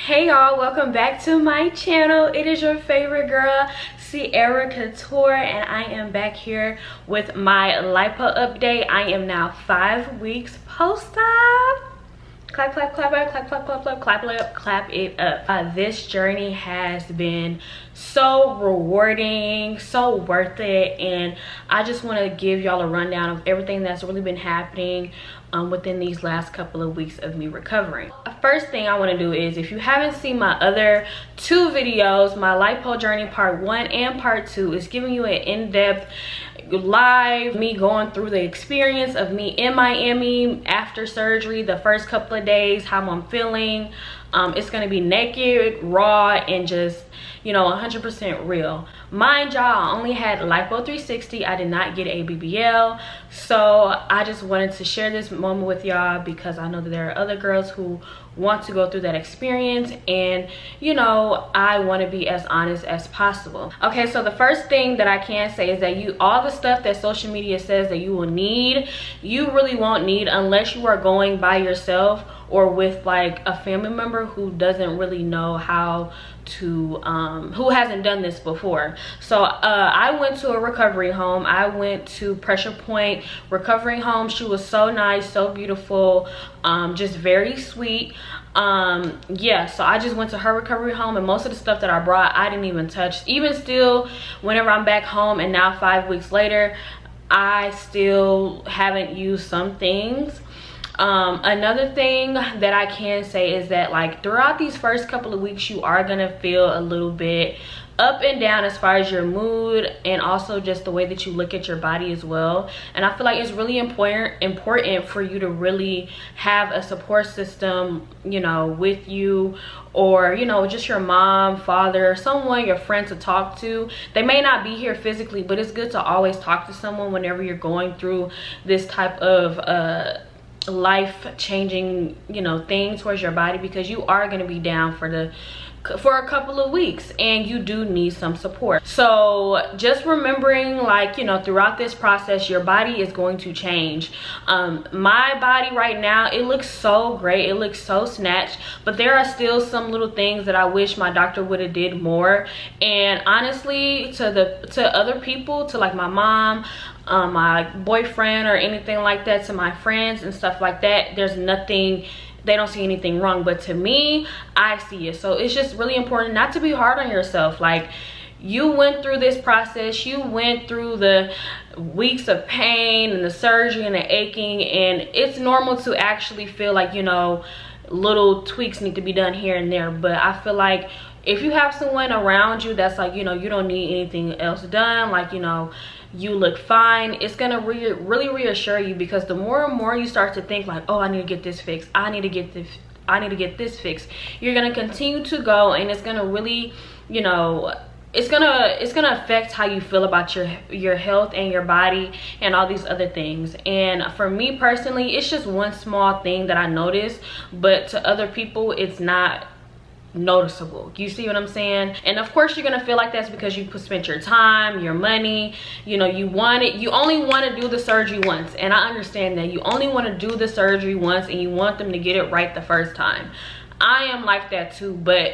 Hey y'all, welcome back to my channel. It is your favorite girl, Sierra Couture, and I am back here with my lipo update. I am now 5 weeks post-op. Clap, clap, clap, clap, clap, clap, clap, clap, clap it up, clap it up. This journey has been so rewarding, so worth it, and I just want to give y'all a rundown of everything that's really been happening within these last couple of weeks of me recovering. First thing I want to do is, if you haven't seen my other two videos, my lipo journey part 1 and part 2 is giving you an in-depth live me going through the experience of me in Miami after surgery, the first couple of days, how I'm feeling. It's going to be naked, raw, and just, you know, 100% real. Mind y'all, I only had lipo 360. I did not get a BBL, so I just wanted to share this moment with y'all because I know that there are other girls who want to go through that experience, and you know, I want to be as honest as possible. Okay, so the first thing that I can say is that all the stuff that social media says that you will need, you really won't need unless you are going by yourself or with like a family member who doesn't really know how to who hasn't done this before. So I went to a recovery home. I went to Pressure Point Recovery Home. She was so nice, so beautiful, just very sweet. Yeah, so I just went to her recovery home, and most of the stuff that I brought I didn't even touch. Even still, whenever I'm back home and now 5 weeks later, I still haven't used some things. Another thing that I can say is that, like, throughout these first couple of weeks, you are gonna feel a little bit up and down as far as your mood, and also just the way that you look at your body as well. And I feel like it's really important for you to really have a support system, you know, with you, or you know, just your mom, father, someone, your friend to talk to. They may not be here physically, but it's good to always talk to someone whenever you're going through this type of life-changing, you know, thing towards your body, because you are going to be down for a couple of weeks, and you do need some support. So just remembering, like, you know, throughout this process, your body is going to change. My body right now, it looks so great, it looks so snatched, but there are still some little things that I wish my doctor would have did more. And honestly, to other people, to like my mom, my boyfriend, or anything like that, to my friends and stuff like that, there's nothing, they don't see anything wrong, but to me, I see it. So it's just really important not to be hard on yourself. Like, you went through this process, you went through the weeks of pain and the surgery and the aching, and it's normal to actually feel like, you know, little tweaks need to be done here and there. But I feel like if you have someone around you that's like, you know, you don't need anything else done, like, you know, you look fine, it's gonna really reassure you, because the more and more you start to think like, oh, I need to get this fixed, I need to get this fixed, you're gonna continue to go, and it's gonna really, you know, it's gonna affect how you feel about your health and your body and all these other things. And for me personally, it's just one small thing that I noticed, but to other people it's not noticeable. You see what I'm saying? And of course you're gonna feel like that's because you spent your time, your money, you know, you only want to do the surgery once, and I understand that. You only want to do the surgery once, and you want them to get it right the first time. I am like that too, but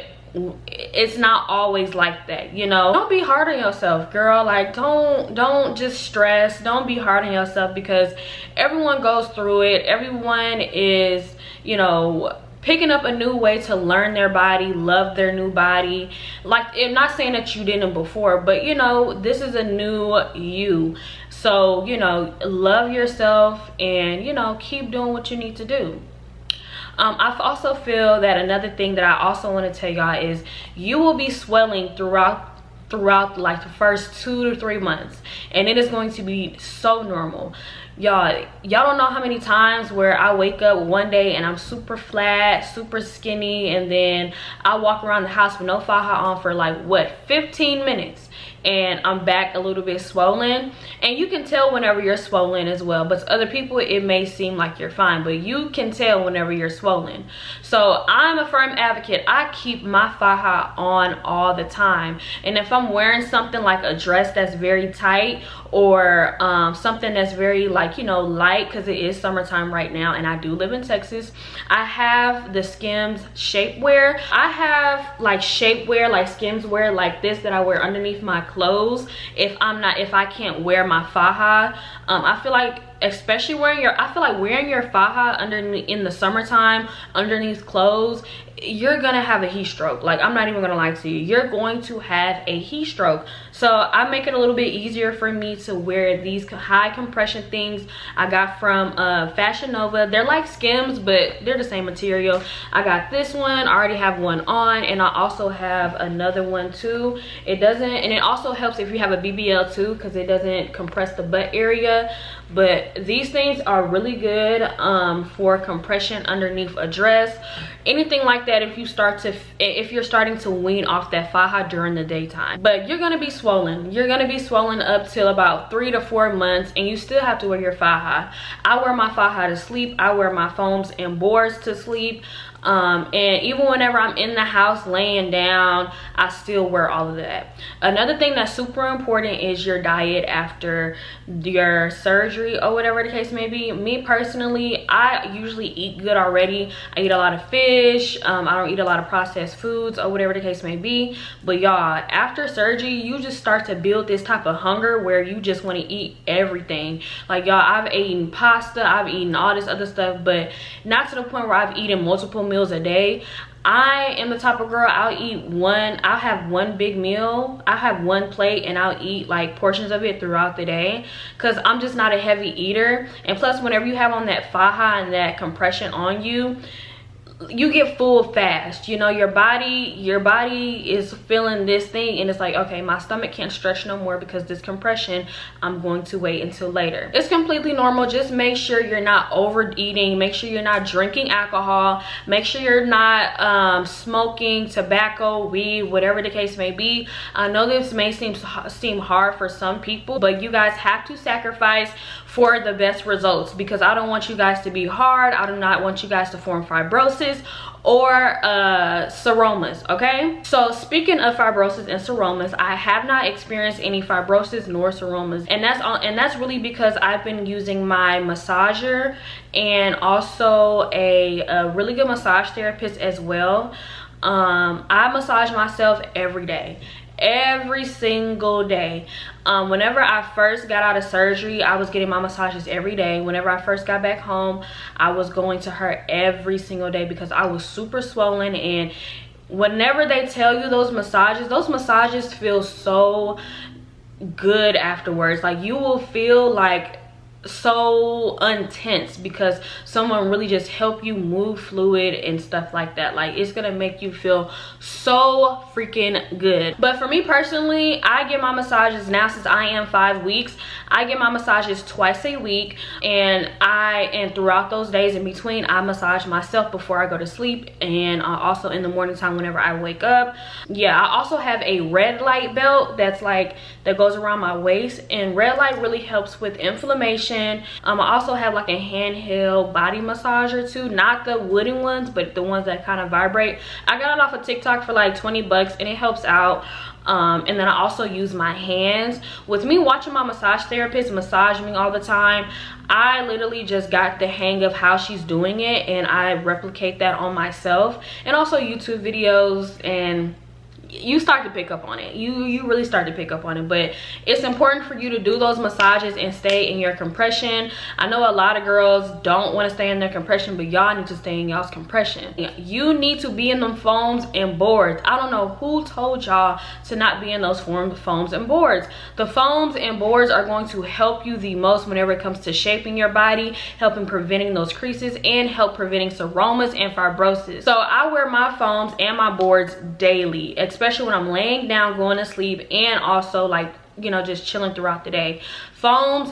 it's not always like that, you know. Don't be hard on yourself, girl. Like, don't just stress, don't be hard on yourself, because everyone goes through it. Everyone is, you know, picking up a new way to learn their body, love their new body. Like, I'm not saying that you didn't before, but you know, this is a new you. So, you know, love yourself, and you know, keep doing what you need to do. I also feel that another thing that I also want to tell y'all is you will be swelling throughout like the first 2 to 3 months, and it is going to be so normal. Y'all don't know how many times where I wake up one day and I'm super flat, super skinny, and then I walk around the house with no faja on for like, what, 15 minutes. and I'm back a little bit swollen. And you can tell whenever you're swollen as well, but to other people it may seem like you're fine, but you can tell whenever you're swollen. So I'm a firm advocate. I keep my faja on all the time, and if I'm wearing something like a dress that's very tight, or something that's very, like, you know, light, because it is summertime right now and I do live in Texas, I have the Skims shapewear. I have like shapewear, like Skims wear like this, that I wear underneath my clothes if I can't wear my faja. I feel like, especially wearing your faja underneath in the summertime underneath clothes, you're gonna have a heat stroke. Like, I'm not even gonna lie to you, you're going to have a heat stroke. So I make it a little bit easier for me to wear these high compression things I got from Fashion Nova. They're like Skims, but they're the same material. I got this one, I already have one on, and I also have another one too. It also helps if you have a BBL too, because it doesn't compress the butt area. But these things are really good for compression underneath a dress, anything like that, if you're starting to wean off that faja during the daytime. But you're gonna be swollen. You're gonna be swollen up till about 3 to 4 months, and you still have to wear your faja. I wear my faja to sleep. I wear my foams and boards to sleep. And even whenever I'm in the house laying down, I still wear all of that. Another thing that's super important is your diet after your surgery or whatever the case may be. Me personally, I usually eat good already. I eat a lot of fish. I don't eat a lot of processed foods or whatever the case may be. But y'all, after surgery, you just start to build this type of hunger where you just want to eat everything. Like, y'all, I've eaten pasta, I've eaten all this other stuff, but not to the point where I've eaten multiple meals a day. I am the type of girl, I'll have one big meal, I have one plate, and I'll eat like portions of it throughout the day, because I'm just not a heavy eater. And plus, whenever you have on that faja and that compression on you, you get full fast. You know, your body is feeling this thing, and it's like, okay, my stomach can't stretch no more because this compression, I'm going to wait until later. It's completely normal. Just make sure you're not overeating, make sure you're not drinking alcohol, make sure you're not smoking tobacco, weed, whatever the case may be. I know this may seem hard for some people, but you guys have to sacrifice for the best results, because I don't want you guys to be hard. I do not want you guys to form fibrosis or seromas. Okay, so speaking of fibrosis and seromas, I have not experienced any fibrosis nor seromas, and that's really because I've been using my massager and also a really good massage therapist as well. I massage myself every day, every single day. Whenever I first got out of surgery, I was getting my massages every day. Whenever I first got back home, I was going to her every single day because I was super swollen. And whenever they tell you those massages feel so good afterwards. Like, you will feel like so intense because someone really just helped you move fluid and stuff like that. Like, it's gonna make you feel so freaking good. But for me personally, I get my massages now, since I am 5 weeks, I get my massages twice a week, and throughout those days in between, I massage myself before I go to sleep, and also in the morning time whenever I wake up. Yeah, I also have a red light belt that goes around my waist, and red light really helps with inflammation. I also have like a handheld body massager too, not the wooden ones, but the ones that kind of vibrate. I got it off of TikTok for like 20 bucks, and it helps out. And then I also use my hands. With me watching my massage therapist massage me all the time, I literally just got the hang of how she's doing it, and I replicate that on myself, and also YouTube videos, and you start to pick up on it. You really start to pick up on it. But it's important for you to do those massages and stay in your compression. I know a lot of girls don't want to stay in their compression, but y'all need to stay in y'all's compression. You need to be in them foams and boards. I don't know who told y'all to not be in those foams and boards. The foams and boards are going to help you the most whenever it comes to shaping your body, helping preventing those creases, and help preventing seromas and fibrosis. So I wear my foams and my boards daily, especially when I'm laying down going to sleep, and also like you know, just chilling throughout the day. Foams,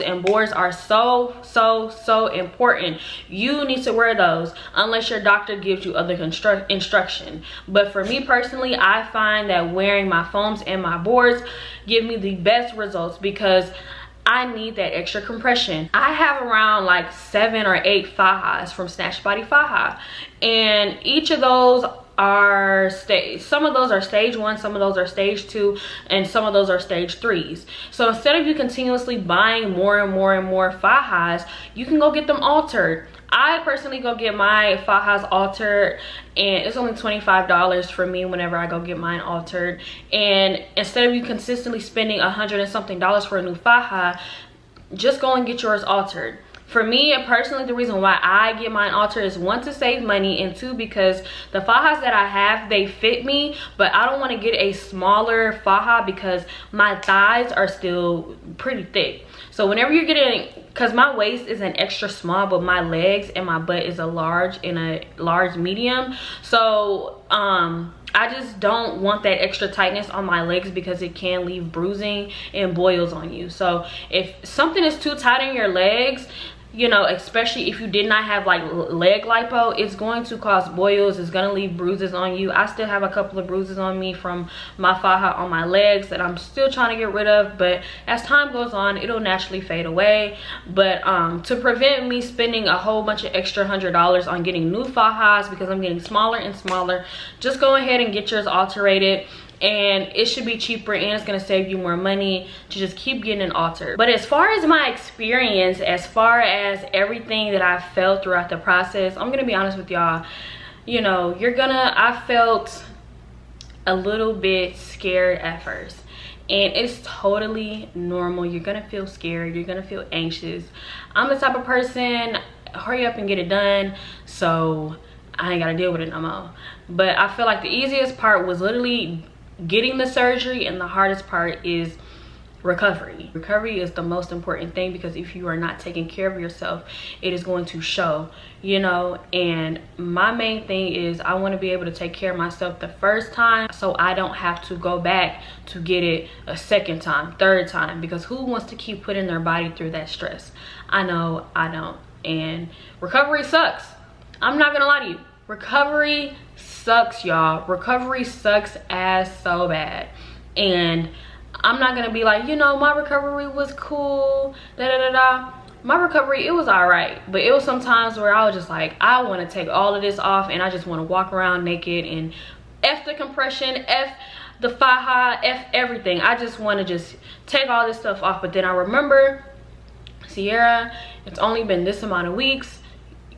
and boards are so important. You need to wear those unless your doctor gives you other instruction. But for me personally, I find that wearing my foams and my boards give me the best results because I need that extra compression. I have around like 7 or 8 fajas from Snatch Body Faja, and each of those are some of those are stage 1, some of those are stage 2, and some of those are stage 3s. So instead of you continuously buying more and more fajas, you can go get them altered. I personally go get my fajas altered, and it's only $25 for me whenever I go get mine altered. And instead of you consistently spending $100 and something for a new faja, just go and get yours altered. For me personally, the reason why I get mine altered is 1, to save money, and 2, because the fajas that I have, they fit me, but I don't want to get a smaller faja because my thighs are still pretty thick. So whenever you're getting, because my waist is an extra small, but my legs and my butt is a large and a large medium. So I just don't want that extra tightness on my legs because it can leave bruising and boils on you. So if something is too tight on your legs, you know, especially if you did not have like leg lipo, it's going to cause boils, it's going to leave bruises on you. I still have a couple of bruises on me from my faja on my legs that I'm still trying to get rid of, but as time goes on, it'll naturally fade away. But to prevent me spending a whole bunch of extra $100 on getting new fajas because I'm getting smaller and smaller, just go ahead and get yours alterated, and it should be cheaper, and it's going to save you more money to just keep getting it altered. But as far as my experience, as far as everything that I felt throughout the process, I'm going to be honest with y'all, you know, I felt a little bit scared at first, and it's totally normal. You're going to feel scared, you're going to feel anxious. I'm the type of person, hurry up and get it done, so I ain't got to deal with it no more. But I feel like the easiest part was literally getting the surgery, and the hardest part is recovery. Recovery is the most important thing, because if you are not taking care of yourself, it is going to show, you know. And my main thing is I want to be able to take care of myself the first time, so I don't have to go back to get it a second time, third time, because who wants to keep putting their body through that stress? I know I don't. And recovery sucks. I'm not gonna lie to you, recovery sucks, y'all. Recovery sucks ass so bad. And I'm not gonna be like, you know, my recovery was cool, my recovery, it was all right, but it was some times where I was just like, I want to take all of this off, and I just want to walk around naked, and F the compression, F the faja, F everything. I just want to just take all this stuff off. But then I remember, Sierra, it's only been this amount of weeks,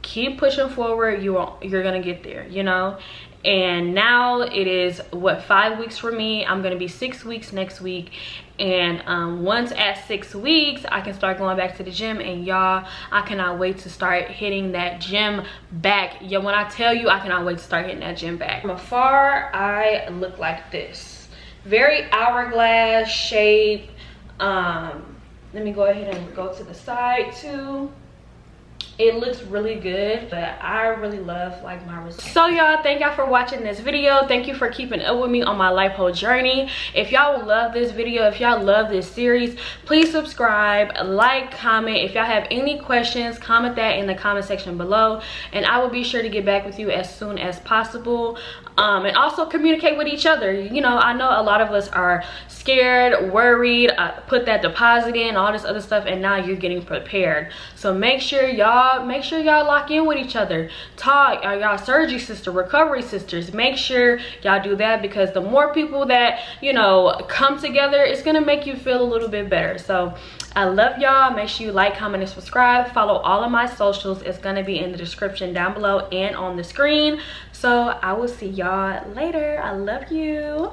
keep pushing forward, you're gonna get there, you know. And now it is what, 5 weeks for me. I'm gonna be 6 weeks next week, and once at 6 weeks I can start going back to the gym. And y'all, I cannot wait to start hitting that gym back. Yeah, when I tell you, I cannot wait to start hitting that gym back. From afar, I look like this, very hourglass shape. Let me go ahead and go to the side too. It looks really good, but I really love like my results. So y'all, thank y'all for watching this video. Thank you for keeping up with me on my lipo journey. If y'all love this video, if y'all love this series, please subscribe, like, comment. If y'all have any questions, comment that in the comment section below, and I will be sure to get back with you as soon as possible. And also communicate with each other. You know, I know a lot of us are scared, worried, put that deposit in, all this other stuff, and now you're getting prepared. So make sure y'all lock in with each other. Talk, are y'all surgery sisters, recovery sisters? Make sure y'all do that, because the more people that, you know, come together, it's gonna make you feel a little bit better. So I love y'all. Make sure you like, comment, and subscribe. Follow all of my socials. It's gonna be in the description down below and on the screen. So I will see y'all later. I love you.